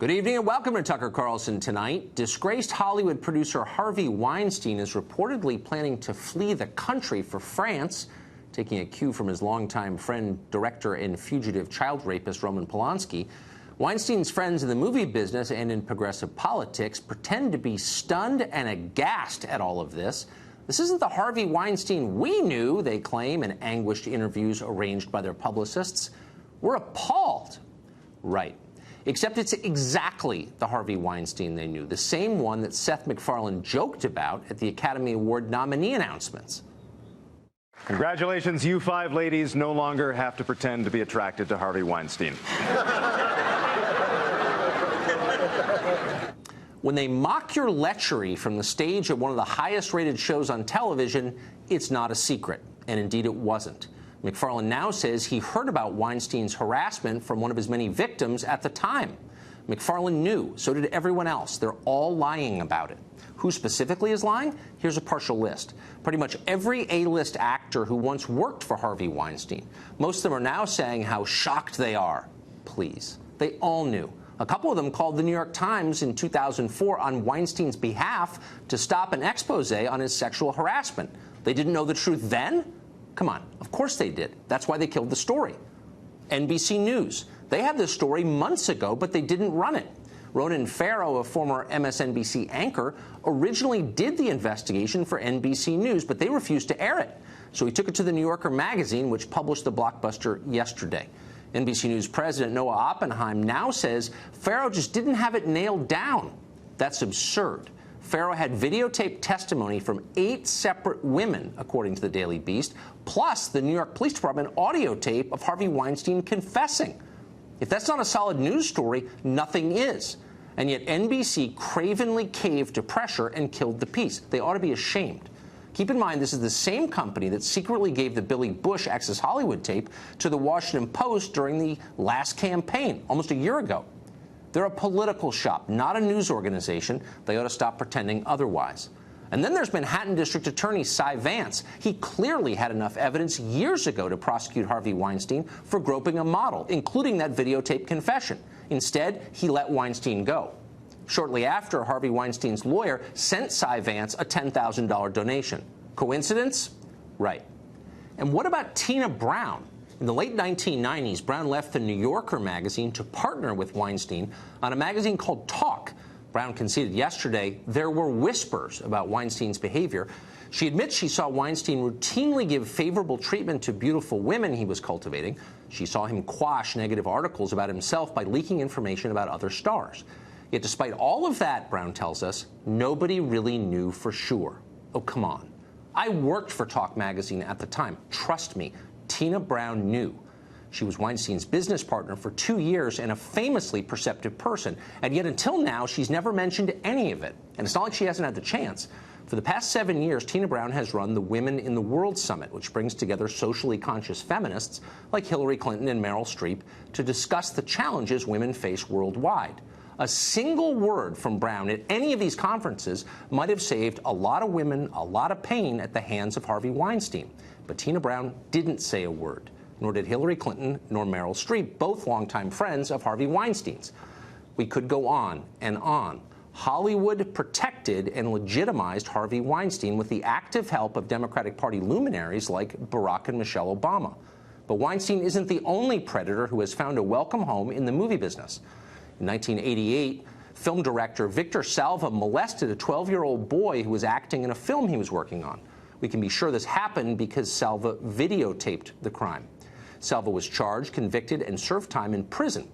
Good evening and welcome to Tucker Carlson Tonight. Disgraced Hollywood producer Harvey Weinstein is reportedly planning to flee the country for France, taking a cue from his longtime friend, director, and fugitive child rapist Roman Polanski. Weinstein's friends in the movie business and in progressive politics pretend to be stunned and aghast at all of this. This isn't the Harvey Weinstein we knew, they claim in anguished interviews arranged by their publicists. We're appalled. Right. Except it's exactly the Harvey Weinstein they knew, the same one that Seth MacFarlane joked about at the Academy Award nominee announcements. Congratulations, you five ladies no longer have to pretend to be attracted to Harvey Weinstein. When they mock your lechery from the stage at one of the highest-rated shows on television, it's not a secret, and indeed it wasn't. MacFarlane now says he heard about Weinstein's harassment from one of his many victims at the time. MacFarlane knew, so did everyone else. They're all lying about it. Who specifically is lying? Here's a partial list. Pretty much every A-list actor who once worked for Harvey Weinstein. Most of them are now saying how shocked they are. Please. They all knew. A couple of them called the New York Times in 2004 on Weinstein's behalf to stop an expose on his sexual harassment. They didn't know the truth then? Come on, of course they did. That's why they killed the story. NBC News. They had this story months ago, but they didn't run it. Ronan Farrow, a former MSNBC anchor, originally did the investigation for NBC News, but they refused to air it. So he took it to the New Yorker magazine, which published the blockbuster yesterday. NBC News president Noah Oppenheim now says Farrow just didn't have it nailed down. That's absurd. Farrow had videotaped testimony from 8 separate women, according to the Daily Beast, plus the New York Police Department audio tape of Harvey Weinstein confessing. If that's not a solid news story, nothing is. And yet NBC cravenly caved to pressure and killed the piece. They ought to be ashamed. Keep in mind, this is the same company that secretly gave the Billy Bush Access Hollywood tape to the Washington Post during the last campaign, almost a year ago. They're a political shop, not a news organization. They ought to stop pretending otherwise. And then there's Manhattan District Attorney Cy Vance. He clearly had enough evidence years ago to prosecute Harvey Weinstein for groping a model, including that videotape confession. Instead, he let Weinstein go. Shortly after, Harvey Weinstein's lawyer sent Cy Vance a $10,000 donation. Coincidence? Right. And what about Tina Brown? In the late 1990s, Brown left the New Yorker magazine to partner with Weinstein on a magazine called Talk. Brown conceded yesterday there were whispers about Weinstein's behavior. She admits she saw Weinstein routinely give favorable treatment to beautiful women he was cultivating. She saw him quash negative articles about himself by leaking information about other stars. Yet despite all of that, Brown tells us, nobody really knew for sure. Oh, come on. I worked for Talk magazine at the time. Trust me. Tina Brown knew. She was Weinstein's business partner for 2 years and a famously perceptive person. And yet until now, she's never mentioned any of it. And it's not like she hasn't had the chance. For the past 7 years, Tina Brown has run the Women in the World Summit, which brings together socially conscious feminists like Hillary Clinton and Meryl Streep to discuss the challenges women face worldwide. A single word from Brown at any of these conferences might have saved a lot of women a lot of pain at the hands of Harvey Weinstein. But Tina Brown didn't say a word, nor did Hillary Clinton nor Meryl Streep, both longtime friends of Harvey Weinstein's. We could go on and on. Hollywood protected and legitimized Harvey Weinstein with the active help of Democratic Party luminaries like Barack and Michelle Obama. But Weinstein isn't the only predator who has found a welcome home in the movie business. In 1988, film director Victor Salva molested a 12-year-old boy who was acting in a film he was working on. We can be sure this happened because Salva videotaped the crime. Salva was charged, convicted, and served time in prison.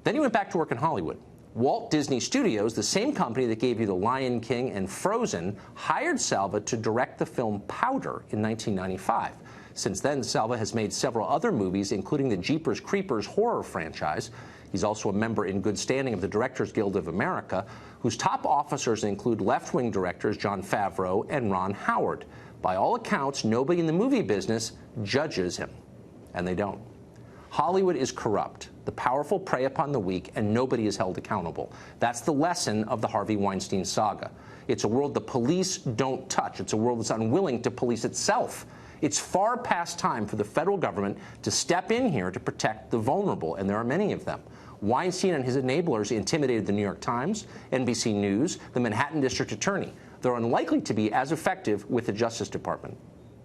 Then he went back to work in Hollywood. Walt Disney Studios, the same company that gave you The Lion King and Frozen, hired Salva to direct the film Powder in 1995. Since then, Salva has made several other movies, including the Jeepers Creepers horror franchise. He's also a member in good standing of the Directors Guild of America, whose top officers include left-wing directors Jon Favreau and Ron Howard. By all accounts, nobody in the movie business judges him, and they don't. Hollywood is corrupt. The powerful prey upon the weak, and nobody is held accountable. That's the lesson of the Harvey Weinstein saga. It's a world the police don't touch. It's a world that's unwilling to police itself. It's far past time for the federal government to step in here to protect the vulnerable, and there are many of them. Weinstein and his enablers intimidated the New York Times, NBC News, the Manhattan District Attorney. They're unlikely to be as effective with the Justice Department.